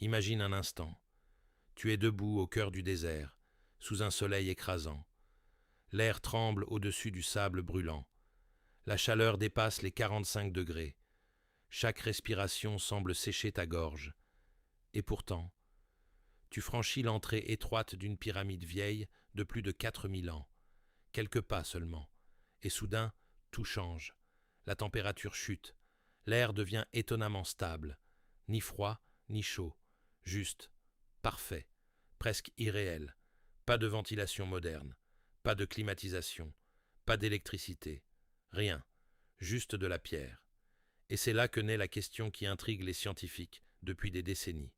Imagine un instant. Tu es debout au cœur du désert, sous un soleil écrasant. L'air tremble au-dessus du sable brûlant. La chaleur dépasse les 45 degrés. Chaque respiration semble sécher ta gorge. Et pourtant, tu franchis l'entrée étroite d'une pyramide vieille de plus de 4000 ans. Quelques pas seulement. Et soudain, tout change. La température chute. L'air devient étonnamment stable. Ni froid, ni chaud. Juste, parfait, presque irréel. Pas de ventilation moderne. Pas de climatisation. Pas d'électricité. Rien. Juste de la pierre. Et c'est là que naît la question qui intrigue les scientifiques depuis des décennies.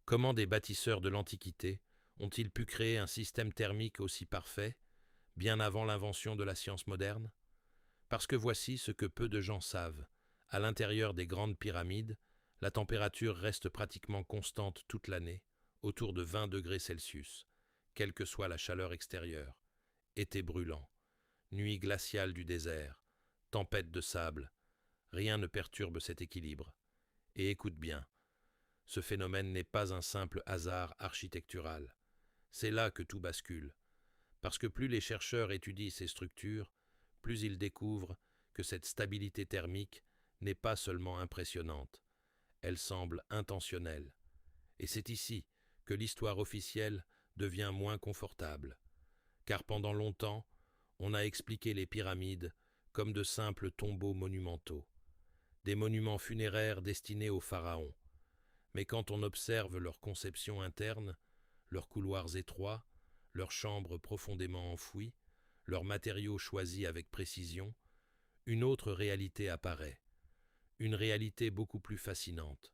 Comment des bâtisseurs de l'Antiquité ont-ils pu créer un système thermique aussi parfait, bien avant l'invention de la science moderne? Parce que voici ce que peu de gens savent. À l'intérieur des grandes pyramides, la température reste pratiquement constante toute l'année, autour de 20 degrés Celsius, quelle que soit la chaleur extérieure. Été brûlant, nuit glaciale du désert, tempête de sable, rien ne perturbe cet équilibre. Et écoute bien, ce phénomène n'est pas un simple hasard architectural. C'est là que tout bascule, parce que plus les chercheurs étudient ces structures, plus ils découvrent que cette stabilité thermique n'est pas seulement impressionnante, elle semble intentionnelle. Et c'est ici que l'histoire officielle devient moins confortable, car pendant longtemps, on a expliqué les pyramides comme de simples tombeaux monumentaux, des monuments funéraires destinés aux pharaons. Mais quand on observe leur conception interne, leurs couloirs étroits, leurs chambres profondément enfouies, leurs matériaux choisis avec précision, une autre réalité apparaît, une réalité beaucoup plus fascinante.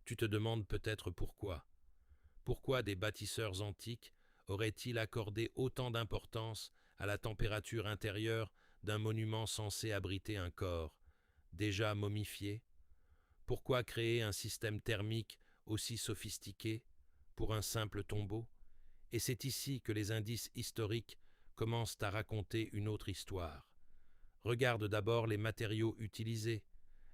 Tu te demandes peut-être pourquoi. Pourquoi des bâtisseurs antiques auraient-ils accordé autant d'importance à la température intérieure d'un monument censé abriter un corps, déjà momifié? Pourquoi créer un système thermique aussi sophistiqué pour un simple tombeau? Et c'est ici que les indices historiques commencent à raconter une autre histoire. Regarde d'abord les matériaux utilisés.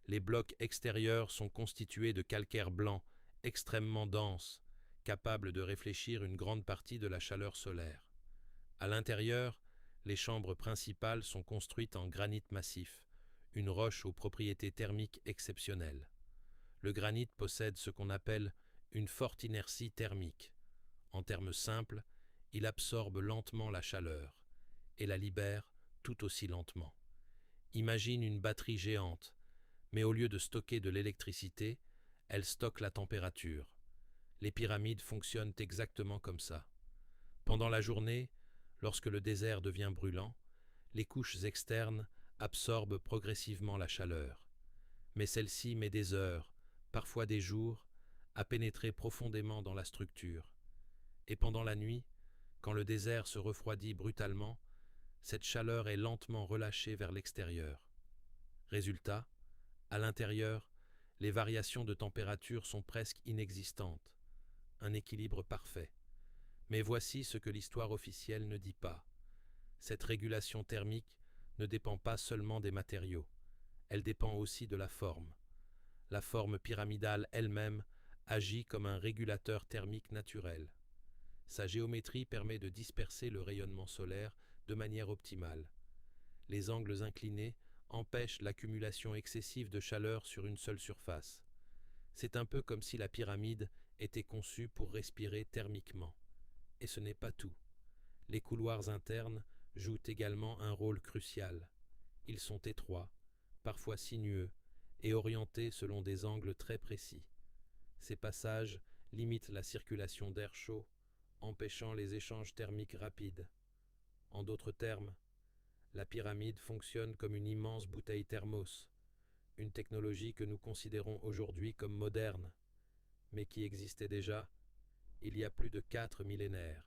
Les blocs extérieurs sont constitués de calcaire blanc, extrêmement dense, capable de réfléchir une grande partie de la chaleur solaire. À l'intérieur, les chambres principales sont construites en granit massif, une roche aux propriétés thermiques exceptionnelles. Le granit possède ce qu'on appelle une forte inertie thermique. En termes simples, il absorbe lentement la chaleur et la libère tout aussi lentement. Imagine une batterie géante, mais au lieu de stocker de l'électricité, elle stocke la température. Les pyramides fonctionnent exactement comme ça. Pendant la journée, lorsque le désert devient brûlant, les couches externes absorbent progressivement la chaleur. Mais celle-ci met des heures, parfois des jours, à pénétrer profondément dans la structure. Et pendant la nuit, quand le désert se refroidit brutalement, cette chaleur est lentement relâchée vers l'extérieur. Résultat, à l'intérieur, les variations de température sont presque inexistantes. Un équilibre parfait. Mais voici ce que l'histoire officielle ne dit pas. Cette régulation thermique ne dépend pas seulement des matériaux, elle dépend aussi de la forme. La forme pyramidale elle-même agit comme un régulateur thermique naturel. Sa géométrie permet de disperser le rayonnement solaire de manière optimale. Les angles inclinés empêchent l'accumulation excessive de chaleur sur une seule surface. C'est un peu comme si la pyramide était conçue pour respirer thermiquement. Et ce n'est pas tout. Les couloirs internes jouent également un rôle crucial. Ils sont étroits, parfois sinueux, et orientés selon des angles très précis. Ces passages limitent la circulation d'air chaud, empêchant les échanges thermiques rapides. En d'autres termes, la pyramide fonctionne comme une immense bouteille thermos, une technologie que nous considérons aujourd'hui comme moderne, mais qui existait déjà il y a plus de 4 millénaires.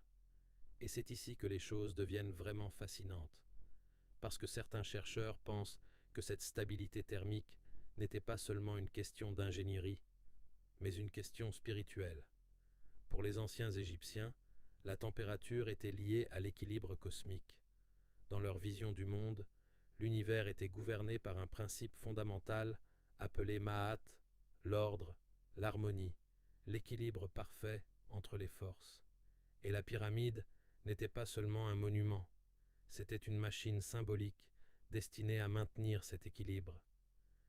Et c'est ici que les choses deviennent vraiment fascinantes, parce que certains chercheurs pensent que cette stabilité thermique n'était pas seulement une question d'ingénierie, mais une question spirituelle. Pour les anciens Égyptiens, la température était liée à l'équilibre cosmique. Dans leur vision du monde, l'univers était gouverné par un principe fondamental appelé Ma'at, l'ordre, l'harmonie, l'équilibre parfait entre les forces. Et la pyramide n'était pas seulement un monument, c'était une machine symbolique destinée à maintenir cet équilibre.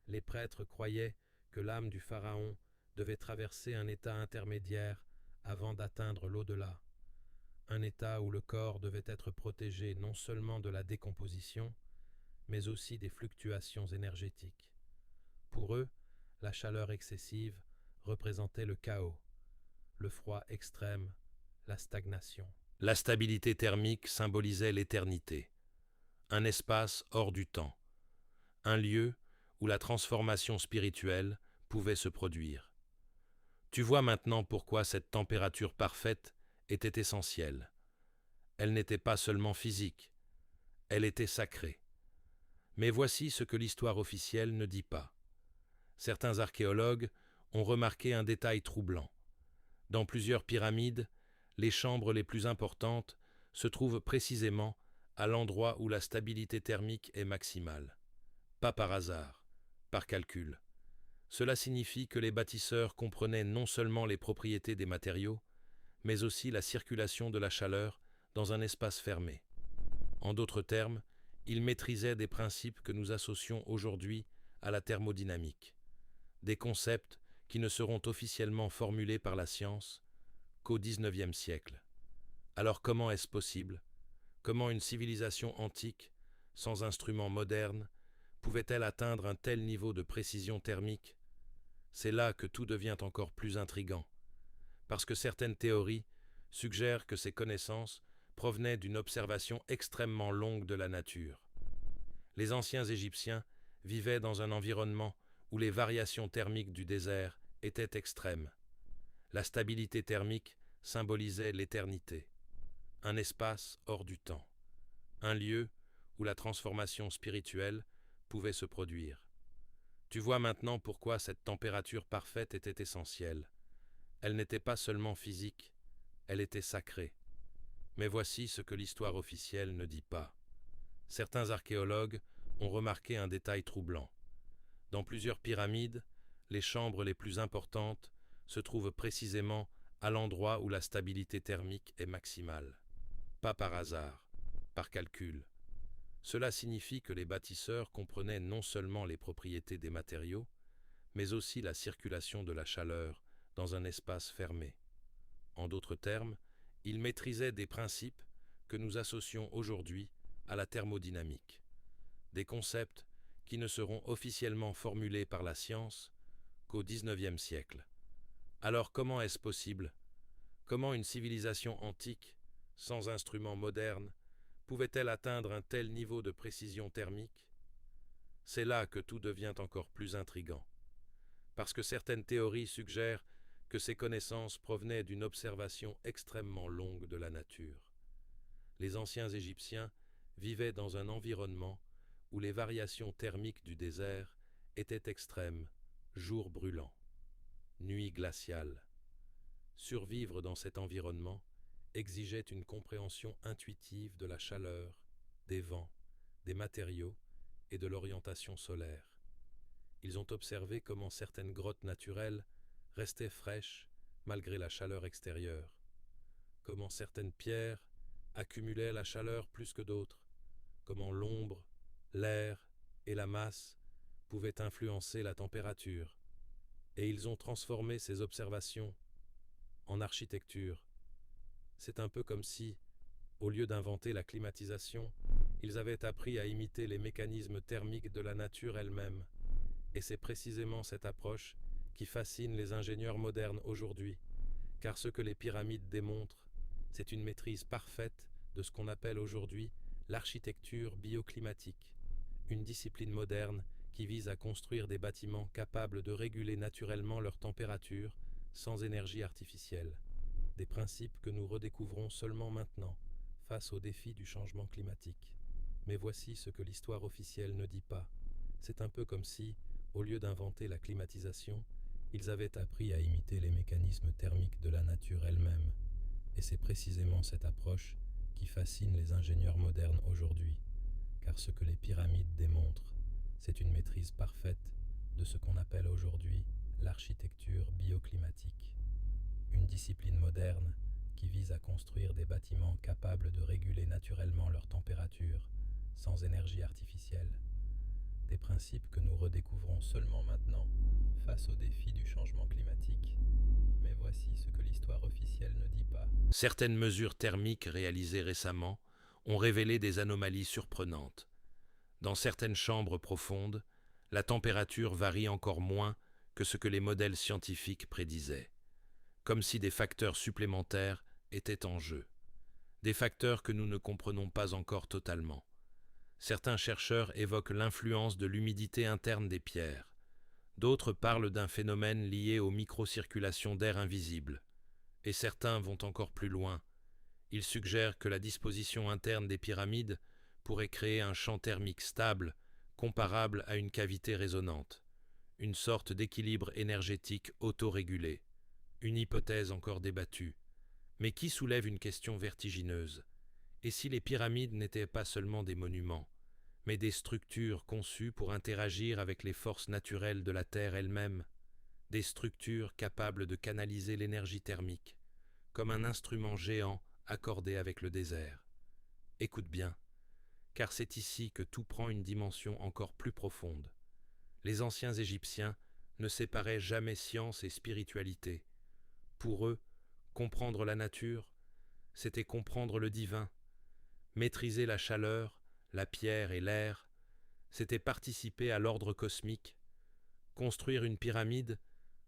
Les prêtres croyaient que l'âme du pharaon devait traverser un état intermédiaire avant d'atteindre l'au-delà, un état où le corps devait être protégé non seulement de la décomposition, mais aussi des fluctuations énergétiques. Pour eux, la chaleur excessive représentait le chaos, le froid extrême, la stagnation. La stabilité thermique symbolisait l'éternité, un espace hors du temps, un lieu où la transformation spirituelle pouvait se produire. Tu vois maintenant pourquoi cette température parfaite était essentielle. Elle n'était pas seulement physique, elle était sacrée. Mais voici ce que l'histoire officielle ne dit pas. Certains archéologues ont remarqué un détail troublant. Dans plusieurs pyramides, les chambres les plus importantes se trouvent précisément à l'endroit où la stabilité thermique est maximale. Pas par hasard, par calcul. Cela signifie que les bâtisseurs comprenaient non seulement les propriétés des matériaux, mais aussi la circulation de la chaleur dans un espace fermé. En d'autres termes, ils maîtrisaient des principes que nous associons aujourd'hui à la thermodynamique, des concepts qui ne seront officiellement formulés par la science qu'au XIXe siècle. Alors comment est-ce possible? Comment une civilisation antique, sans instruments modernes, pouvait-elle atteindre un tel niveau de précision thermique? C'est là que tout devient encore plus intrigant, parce que certaines théories suggèrent que ces connaissances provenaient d'une observation extrêmement longue de la nature. Les anciens Égyptiens vivaient dans un environnement où les variations thermiques du désert étaient extrêmes. La stabilité thermique symbolisait l'éternité, un espace hors du temps, un lieu où la transformation spirituelle pouvait se produire. Tu vois maintenant pourquoi cette température parfaite était essentielle. Elle n'était pas seulement physique, elle était sacrée. Mais voici ce que l'histoire officielle ne dit pas. Certains archéologues ont remarqué un détail troublant. Dans plusieurs pyramides, les chambres les plus importantes se trouvent précisément à l'endroit où la stabilité thermique est maximale. Pas par hasard, par calcul. Cela signifie que les bâtisseurs comprenaient non seulement les propriétés des matériaux, mais aussi la circulation de la chaleur dans un espace fermé. En d'autres termes, ils maîtrisaient des principes que nous associons aujourd'hui à la thermodynamique, des concepts qui ne seront officiellement formulés par la science qu'au XIXe siècle. Alors comment est-ce possible? Comment une civilisation antique, sans instruments modernes, pouvait-elle atteindre un tel niveau de précision thermique? C'est là que tout devient encore plus intrigant, parce que certaines théories suggèrent que ces connaissances provenaient d'une observation extrêmement longue de la nature. Les anciens Égyptiens vivaient dans un environnement où les variations thermiques du désert étaient extrêmes, jours brûlants, nuits glaciales. Survivre dans cet environnement exigeait une compréhension intuitive de la chaleur, des vents, des matériaux et de l'orientation solaire. Ils ont observé comment certaines grottes naturelles restaient fraîches malgré la chaleur extérieure, comment certaines pierres accumulaient la chaleur plus que d'autres, comment l'ombre, l'air et la masse pouvaient influencer la température, et ils ont transformé ces observations en architecture. C'est un peu comme si, au lieu d'inventer la climatisation, ils avaient appris à imiter les mécanismes thermiques de la nature elle-même. Et c'est précisément cette approche qui fascine les ingénieurs modernes aujourd'hui, car ce que les pyramides démontrent, c'est une maîtrise parfaite de ce qu'on appelle aujourd'hui l'architecture bioclimatique, une discipline moderne qui vise à construire des bâtiments capables de réguler naturellement leur température sans énergie artificielle. Des principes que nous redécouvrons seulement maintenant, face aux défis du changement climatique. Mais voici ce que l'histoire officielle ne dit pas. C'est un peu comme si, au lieu d'inventer la climatisation, ils avaient appris à imiter les mécanismes thermiques de la nature elle-même. Et c'est précisément cette approche qui fascine les ingénieurs modernes aujourd'hui, car ce que les pyramides démontrent, c'est une maîtrise parfaite de ce qu'on appelle aujourd'hui l'architecture bioclimatique. une discipline moderne qui vise à construire des bâtiments capables de réguler naturellement leur température sans énergie artificielle. Des principes que nous redécouvrons seulement maintenant face aux défis du changement climatique. Mais voici ce que l'histoire officielle ne dit pas. Certaines mesures thermiques réalisées récemment ont révélé des anomalies surprenantes. Dans certaines chambres profondes, la température varie encore moins que ce que les modèles scientifiques prédisaient, comme si des facteurs supplémentaires étaient en jeu, des facteurs que nous ne comprenons pas encore totalement. Certains chercheurs évoquent l'influence de l'humidité interne des pierres, d'autres parlent d'un phénomène lié aux microcirculations d'air invisibles, et certains vont encore plus loin. Ils suggèrent que la disposition interne des pyramides pourrait créer un champ thermique stable, comparable à une cavité résonante, une sorte d'équilibre énergétique autorégulé, une hypothèse encore débattue, mais qui soulève une question vertigineuse. Et si les pyramides n'étaient pas seulement des monuments, mais des structures conçues pour interagir avec les forces naturelles de la Terre elle-même, des structures capables de canaliser l'énergie thermique, comme un instrument géant accordé avec le désert. Écoute bien, car c'est ici que tout prend une dimension encore plus profonde. Les anciens Égyptiens ne séparaient jamais science et spiritualité. Pour eux, comprendre la nature, c'était comprendre le divin. Maîtriser la chaleur, la pierre et l'air, c'était participer à l'ordre cosmique. Construire une pyramide,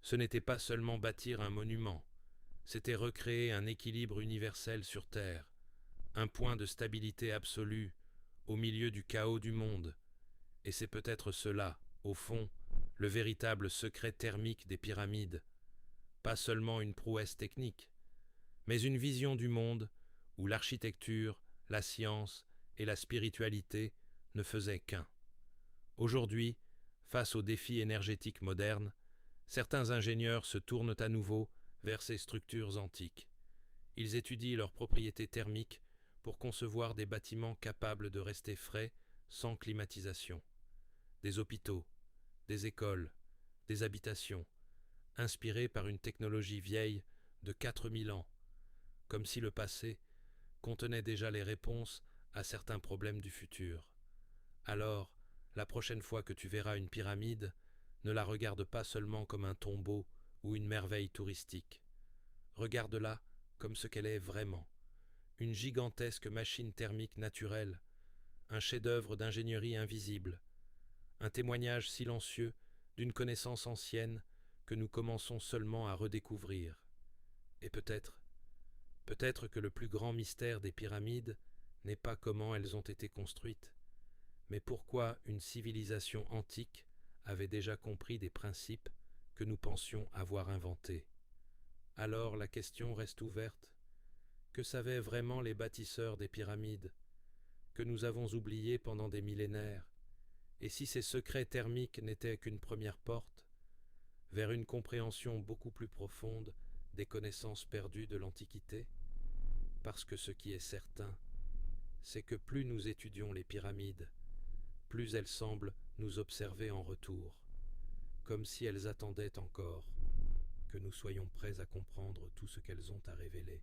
ce n'était pas seulement bâtir un monument, c'était recréer un équilibre universel sur Terre, un point de stabilité absolue au milieu du chaos du monde. Et c'est peut-être cela, au fond, le véritable secret thermique des pyramides. Pas seulement une prouesse technique, mais une vision du monde où l'architecture, la science et la spiritualité ne faisaient qu'un. Aujourd'hui, face aux défis énergétiques modernes, certains ingénieurs se tournent à nouveau vers ces structures antiques. Ils étudient leurs propriétés thermiques pour concevoir des bâtiments capables de rester frais sans climatisation. Des hôpitaux, des écoles, des habitations, inspirés par une technologie vieille de 4000 ans, comme si le passé contenait déjà les réponses à certains problèmes du futur. Alors, la prochaine fois que tu verras une pyramide, ne la regarde pas seulement comme un tombeau ou une merveille touristique. Regarde-la comme ce qu'elle est vraiment, une gigantesque machine thermique naturelle, un chef-d'œuvre d'ingénierie invisible, un témoignage silencieux d'une connaissance ancienne que nous commençons seulement à redécouvrir. Et peut-être que le plus grand mystère des pyramides n'est pas comment elles ont été construites, mais pourquoi une civilisation antique avait déjà compris des principes que nous pensions avoir inventés. Alors la question reste ouverte. Que savaient vraiment les bâtisseurs des pyramides, que nous avons oubliés pendant des millénaires? Et si ces secrets thermiques n'étaient qu'une première porte vers une compréhension beaucoup plus profonde des connaissances perdues de l'Antiquité? Parce que ce qui est certain, c'est que plus nous étudions les pyramides, plus elles semblent nous observer en retour, comme si elles attendaient encore que nous soyons prêts à comprendre tout ce qu'elles ont à révéler.